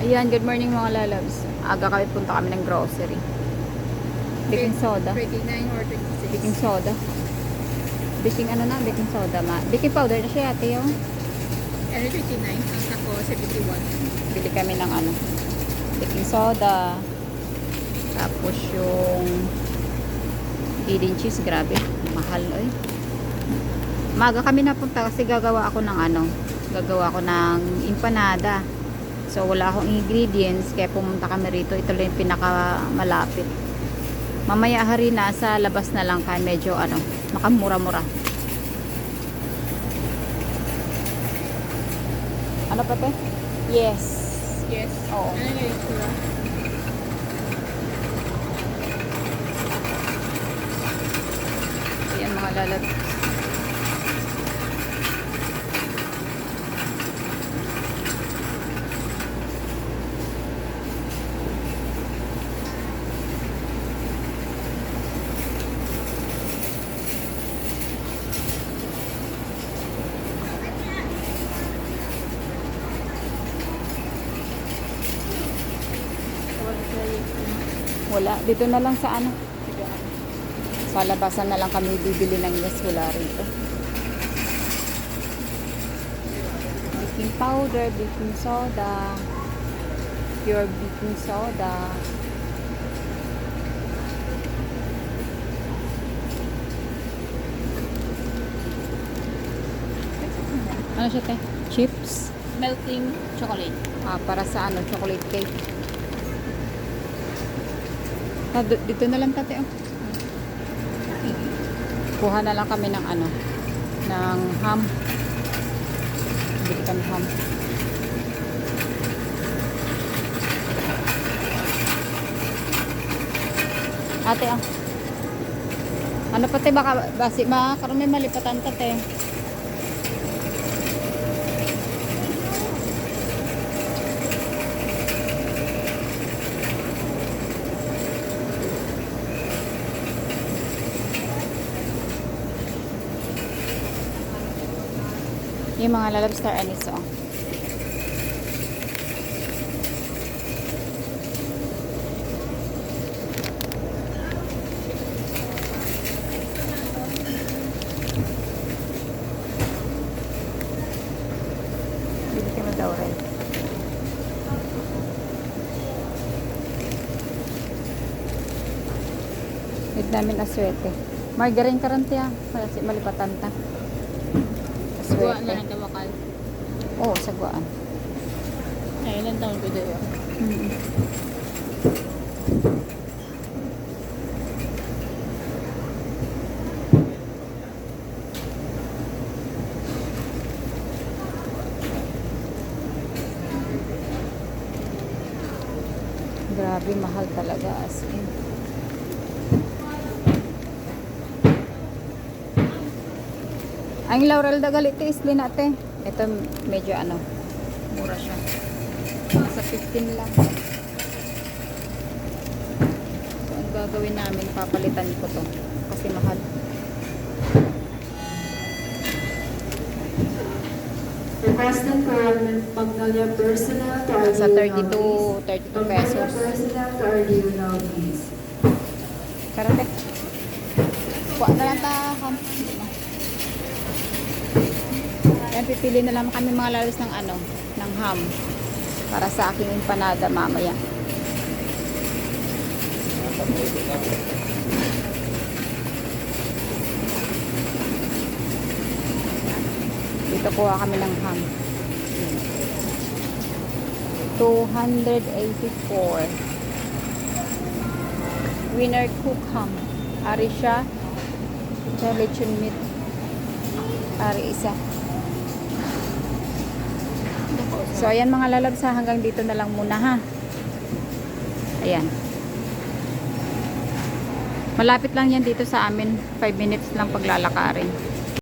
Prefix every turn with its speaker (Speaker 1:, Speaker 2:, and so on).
Speaker 1: Ayan, good morning mga lalabs. Aga kami punta kami ng grocery. Baking soda.
Speaker 2: 29 or 26.
Speaker 1: Baking soda. Baking ano na? Baking soda. Baking powder na siya ate yung.
Speaker 2: Ano 29? Ang ako 71.
Speaker 1: Bili kami ng ano. Baking soda. Tapos yung Eden cheese. Grabe. Mahal eh. Maga kami napunta kasi gagawa ako ng ano. Gagawa ako ng empanada. So, wala akong ingredients, kaya pumunta kami rito. Ito lang yung pinakamalapit. Mamaya hari na, sa labas na lang kaya medyo ano, makamura-mura. Ano pa te? Yes.
Speaker 2: Yes.
Speaker 1: Oo.
Speaker 2: Ano yung itsura?
Speaker 1: Ayan mga lalat. Wala. Dito na lang sa ano. Sa labasan na lang kami bibili ng yes. Wala rito. Baking powder, baking soda, pure baking soda. Ano siya te? Chips?
Speaker 2: Melting chocolate.
Speaker 1: Para sa ano, chocolate cake. Dito na lang tate oh. Kuha na lang kami ng ano, ng ham. Bili kami ham. Ate ah. Ano pa te, baka basi karon may malipatan tate. Yung mga lalabstar anis oh. Bili ka na daw rin. Need namin aswete. Margarine karanti ah. Kasi malipatan ta.
Speaker 2: Gawa
Speaker 1: Aswete.
Speaker 2: na ng tawakal.
Speaker 1: Oo, sagwaan.
Speaker 2: Ay, ilang taon ko doon yun?
Speaker 1: Grabe, mahal talaga as in. Ang laurel da galiti isli natin. Ito medyo ano, mura siya. Sa 15 lang. So, ang gagawin namin, papalitan ko to. Kasi mahal.
Speaker 3: Requested for Magnolia personnel to
Speaker 1: Sa
Speaker 3: RDU
Speaker 1: 32 pesos.
Speaker 3: personnel to RDU please.
Speaker 1: Karate. Kuha na lang ta. Ayan, pipili na lang kami mga lalis ng ano, ng ham. Para sa aking empanada mamaya. Dito kuha kami ng ham. 284. Winner cook ham. Ari siya. Lechon meat. Ari isa. So, ayan mga lalabs ha. Hanggang dito na lang muna ha. Ayan. Malapit lang yan dito sa amin. 5 minutes lang paglalakarin.